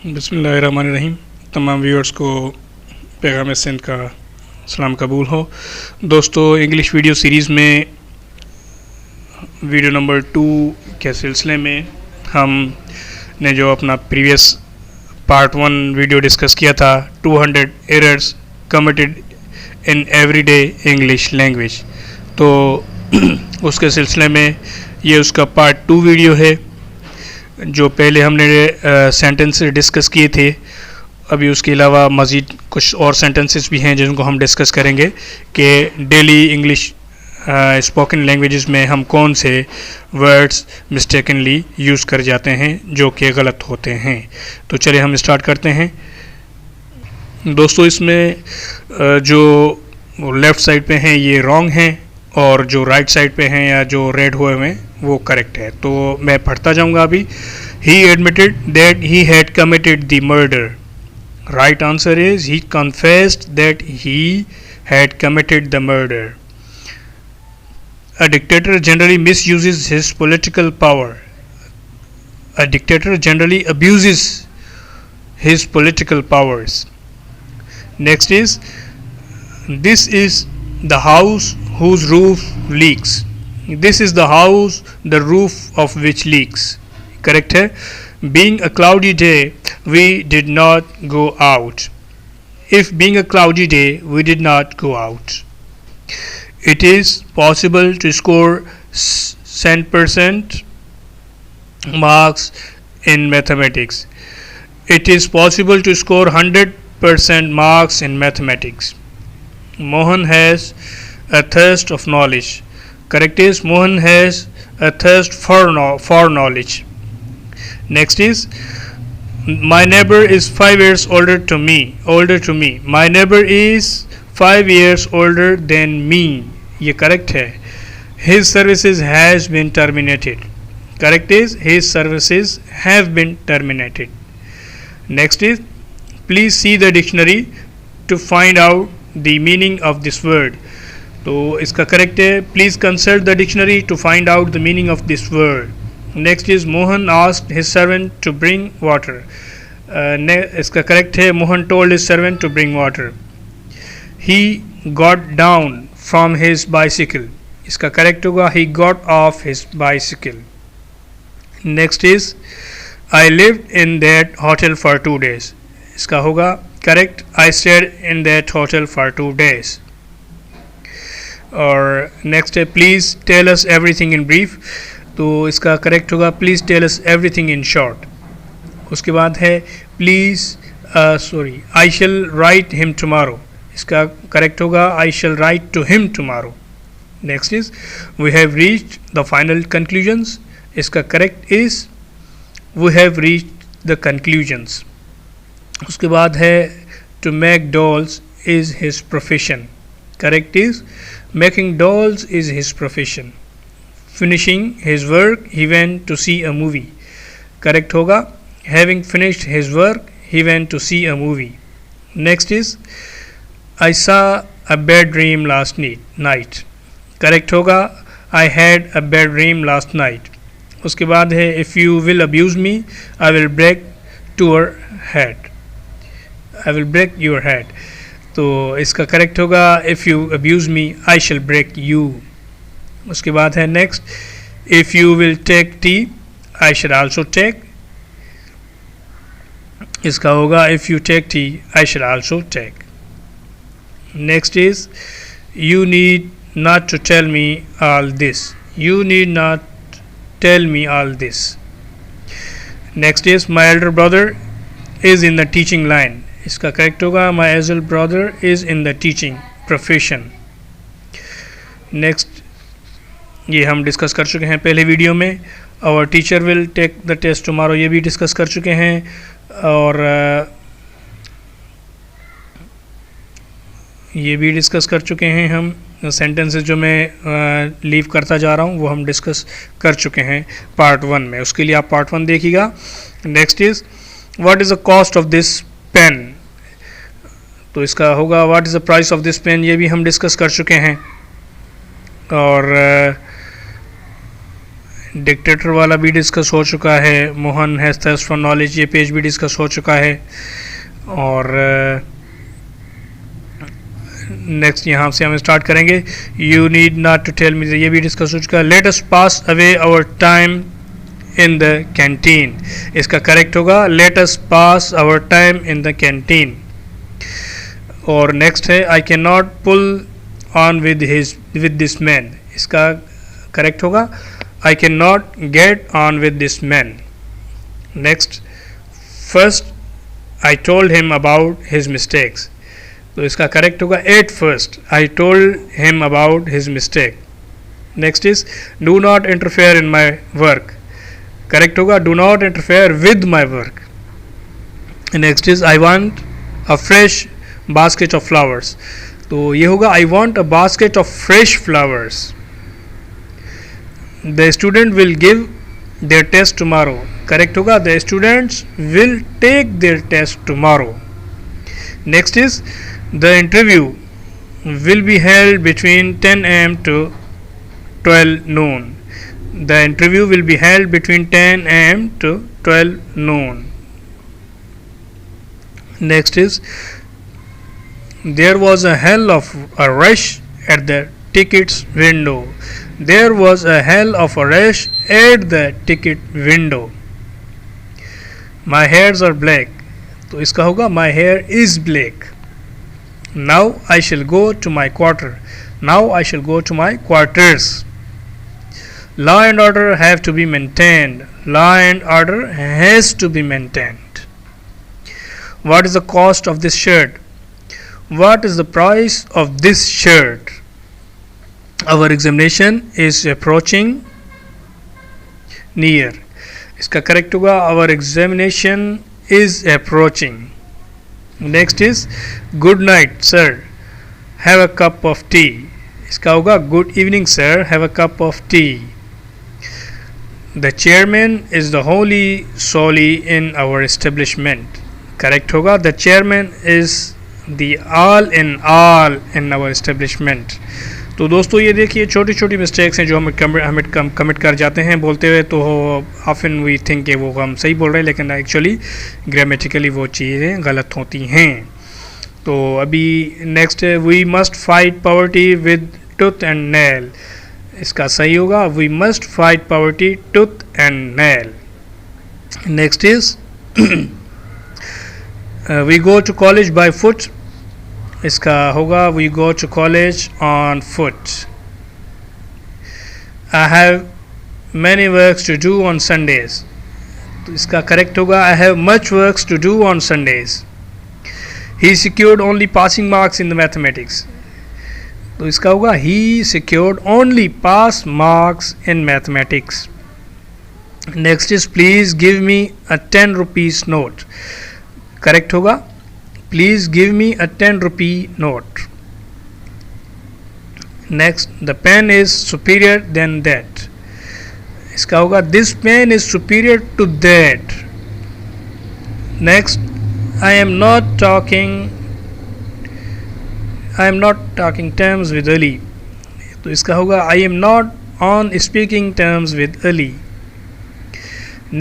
बिस्मिल्लाहिर्रहमानिर्रहीम। तमाम व्यूअर्स को पैगाम सिंध का सलाम कबूल हो। दोस्तों, इंग्लिश वीडियो सीरीज़ में वीडियो नंबर 2 के सिलसिले में हम ने जो अपना प्रीवियस पार्ट 1 वीडियो डिस्कस किया था, 200 errors committed in everyday English language, तो उसके सिलसिले में ये उसका पार्ट 2 वीडियो है। जो पहले हमने सेंटेंसेस डिस्कस किए थे, अभी उसके अलावा मज़ीद कुछ और सेंटेंसेस भी हैं जिनको हम डिस्कस करेंगे कि डेली इंग्लिश स्पोकन लैंग्वेजेस में हम कौन से वर्ड्स मिस्टेकनली यूज़ कर जाते हैं जो कि गलत होते हैं। तो चलिए हम स्टार्ट करते हैं। दोस्तों, इसमें जो लेफ़्ट साइड पे हैं ये रॉन्ग हैं और जो राइट साइड पे हैं या जो रेड हुए हुए हैं वो करेक्ट है। तो मैं पढ़ता जाऊंगा अभी। ही admitted that he had committed the murder. Right answer is he confessed that he had committed the murder. A dictator generally misuses his political power. A dictator generally abuses his political powers. Next is, this is the house whose roof leaks. This is the house the roof of which leaks. Correct है. Being a cloudy day, we did not go out. If being a cloudy day, we did not go out. It is possible to score 100% marks in mathematics. It is possible to score 100% marks in mathematics. Mohan has a thirst of knowledge. Correct is, Mohan has a thirst for knowledge. Next is, my neighbor is 5 years older to me. My neighbor is 5 years older than me. ये correct है. His services has been terminated. Correct is, his services have been terminated. Next is, please see the dictionary to find out the meaning of this word. तो इसका correct है, please consult the dictionary to find out the meaning of this word. Next is, Mohan asked his servant to bring water. इसका correct है, Mohan told his servant to bring water. He got down from his bicycle. इसका correct होगा, he got off his bicycle. Next is, I lived in that hotel for 2 days. इसका होगा correct, I stayed in that hotel for 2 days. और next है, please tell us everything in brief. तो इसका correct होगा, please tell us everything in short. उसके बाद है, I shall write him tomorrow. इसका करेक्ट होगा, I shall write to him tomorrow. Next is, we have reached the final conclusions. इसका correct is, we have reached the conclusions. उसके बाद है, to make dolls is his profession. Correct is, making dolls is his profession. Finishing his work, he went to see a movie. Correct होगा, having finished his work, he went to see a movie. Next is, I saw a bad dream last night. Correct होगा, I had a bad dream last night. उसके बाद है, if you will abuse me, I will break your head. I will break your head. तो इसका correct होगा, if you abuse me I shall break you. उसके बाद है next, if you will take tea I shall also take. इसका होगा, if you take tea I shall also take. Next is, you need not to tell me all this. You need not tell me all this. Next is, my elder brother is in the teaching line. इसका correct होगा, my elder brother is in the teaching profession. Next, ये हम discuss कर चुके हैं पहले video में. और teacher will take the test tomorrow, ये भी डिस्कस कर चुके हैं. और ये भी डिस्कस कर चुके हैं हम. सेंटेंसेस जो मैं लीव करता जा रहा हूँ वो हम डिस्कस कर चुके हैं पार्ट 1 में. उसके लिए आप पार्ट 1 देखिएगा. Next is, what is the cost of this pen. तो इसका होगा, what is the price of this pen. ये भी हम डिस्कस कर चुके हैं. और डिक्टेटर वाला भी डिस्कस हो चुका है, Mohan has thirst for knowledge ये पेज भी डिस्कस हो चुका है, और नेक्स्ट यहाँ से हम स्टार्ट करेंगे। You need not to tell me ये भी डिस्कस हो चुका है। Let us pass away our time in the canteen, इसका करेक्ट होगा let us pass our time in the canteen. और नेक्स्ट है I can not pull on with this man, इसका करेक्ट होगा I can not get on with this man. Next first I told him about his mistakes, तो इसका correct होगा eight first I told him about his mistake. Next is do not interfere in my work, correct होगा do not interfere with my work. Next is I want a fresh basket of flowers, तो ये होगा I want a basket of fresh flowers. The student will give their test tomorrow, correct होगा the students will take their test tomorrow. Next is the interview will be held between 10 a.m. to 12 noon. The interview will be held between 10 a.m. to 12 noon. Next is there was a hell of a rush at the tickets window. There was a hell of a rush at the ticket window. My hairs are black, तो इसका होगा my hair is black. Now I shall go to my quarter. Now I shall go to my quarters. Law and order have to be maintained. Law and order has to be maintained. What is the cost of this shirt? What is the price of this shirt? Our examination is approaching near. इसका correct होगा our examination is approaching. Next is good night sir, have a cup of tea, इसका होगा good evening sir, have a cup of tea. The chairman is the holy solely in our establishment, correct होगा the chairman is the all in our establishment. तो दोस्तों ये देखिए छोटी छोटी mistakes हैं जो हम कमिट कर जाते हैं बोलते हुए, तो ऑफन वी थिंक कि वो हम सही बोल रहे हैं लेकिन एक्चुअली ग्रामेटिकली वो चीज़ें गलत होती हैं। तो अभी नेक्स्ट है we must fight poverty with tooth and nail, इसका सही होगा we must fight poverty tooth and nail. Next is we go to college by foot, इसका होगा we go to college on foot. I have many works to do on Sundays, तो इसका correct होगा I have much works to do on Sundays. He secured only passing marks in the mathematics, तो इसका होगा ही secured only pass marks in mathematics. Next is please give me a 10 rupees note, correct होगा please give me a 10 rupee note. Next the pen is superior than that, इसका होगा this pen is superior to that. Next I am not talking terms with Ali, तो इसका होगा I am not on speaking terms with Ali.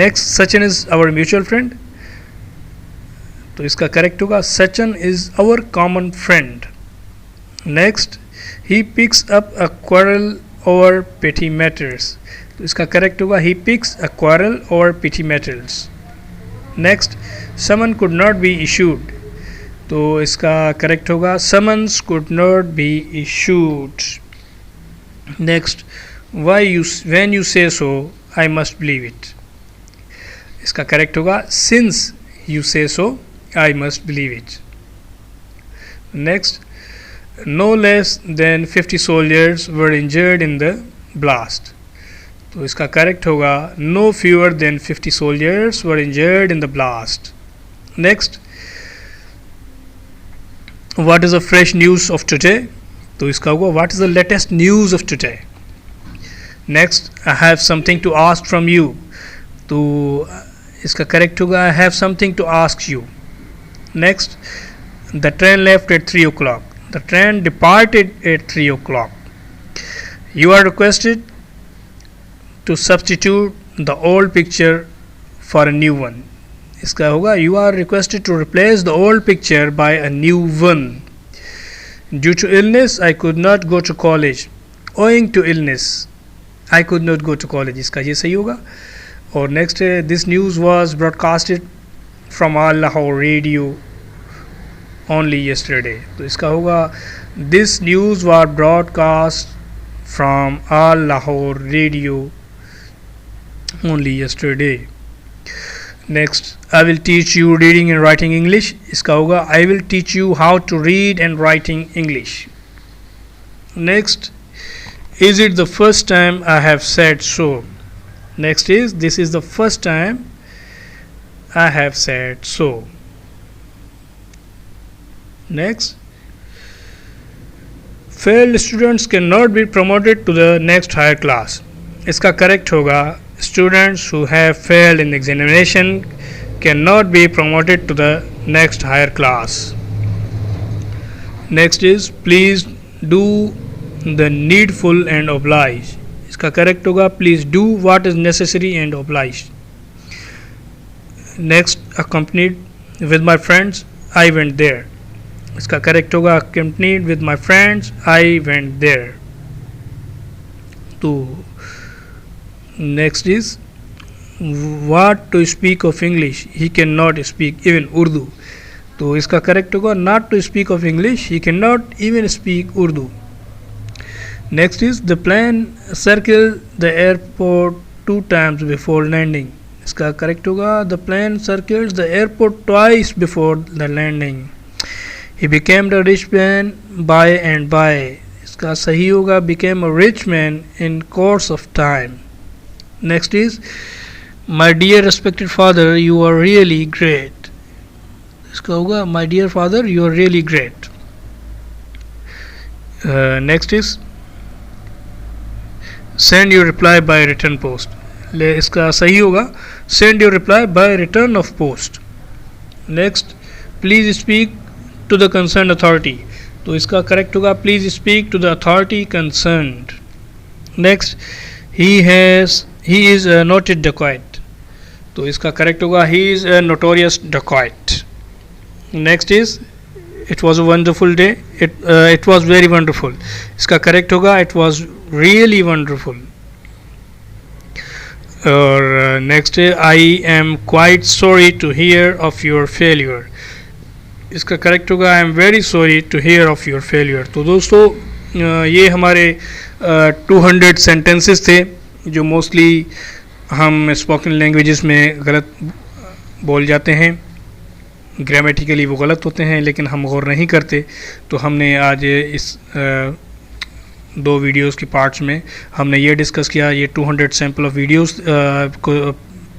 Next Sachin is our mutual friend, तो इसका correct होगा Sachin is our common friend. Next he picks up a quarrel over petty matters, तो इसका correct होगा he picks a quarrel over petty matters. Next summon could not be issued, तो इसका correct होगा summons could not be issued. Next when you say so I must believe it, इसका correct होगा since you say so I must believe it. Next, no less than 50 soldiers were injured in the blast, तो इसका correct होगा no fewer than 50 soldiers were injured in the blast. Next, what is the fresh news of today, तो इसका होगा what is the latest news of today. Next, I have something to ask from you, तो इसका correct होगा I have something to ask you. Next, the train left at 3 o'clock. The train departed at 3 o'clock. You are requested to substitute the old picture for a new one. इसका होगा you are requested to replace the old picture by a new one. Due to illness I could not go to college. Owing to illness I could not go to college. इसका ये सही होगा. और next है this news was broadcasted from Al Lahore radio only yesterday. तो इसका होगा this news was broadcast from Al Lahore radio only yesterday. Next, I will teach you reading and writing English. इसका होगा I will teach you how to read and writing English. Next, is it the first time I have said so? Next is this is the first time I have said so. Next, failed students cannot be promoted to the next higher class. इसका correct होगा students who have failed in examination cannot be promoted to the next higher class. Next is please do the needful and oblige. इसका correct होगा please do what is necessary and oblige. Next, accompanied with my friends I went there. इसका correct होगा accompanied with my friends I went there. तो next is what to speak of English he cannot speak even Urdu. तो इसका correct होगा not to speak of English he cannot even speak Urdu. Next is the plane circled the airport 2 times before landing. इसका correct होगा the plane circled the airport twice before the landing. He became a rich man by and by. इसका सही होगा became a rich man in course of time. Next is my dear respected father you are really great. इसका होगा my dear father you are really great. Next is send your reply by return post. इसका सही होगा send your reply by return of post. Next, please speak to the concerned authority. तो इसका correct होगा please speak to the authority concerned. Next, he is a noted dacoit. तो इसका correct होगा he is a notorious dacoit. Next is it was a wonderful day. It was very wonderful. इसका correct होगा it was really wonderful. और next है I am quite sorry to hear of your failure. इसका correct होगा I am very sorry to hear of your failure. तो दोस्तों ये हमारे 200 सेंटेंसेस थे जो मोस्टली हम स्पोकन लैंग्वेजेस में गलत बोल जाते हैं. ग्रामेटिकली वो गलत होते हैं लेकिन हम गौर नहीं करते. तो हमने आज इस 2 वीडियोस की पार्ट्स में हमने ये डिस्कस किया. ये 200 सैम्पल ऑफ वीडियोस को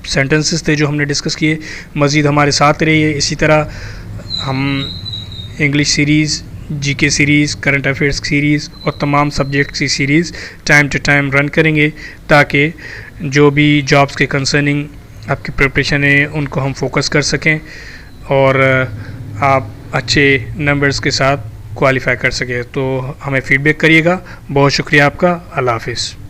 सेंटेंसेस थे जो हमने डिस्कस किए. मज़ीद हमारे साथ रहिए. इसी तरह हम English series, GK series, current affairs series और तमाम सब्जेक्ट्स की series time to time run करेंगे ताकि जो भी जॉब्स के कंसर्निंग आपकी प्रिपरेशन है उनको हम फोकस कर सकें और आप अच्छे नंबर्स के साथ क्वालिफाई कर सकें. तो हमें फ़ीडबैक करिएगा. बहुत शुक्रिया आपका. अल्लाह हाफ़िज़.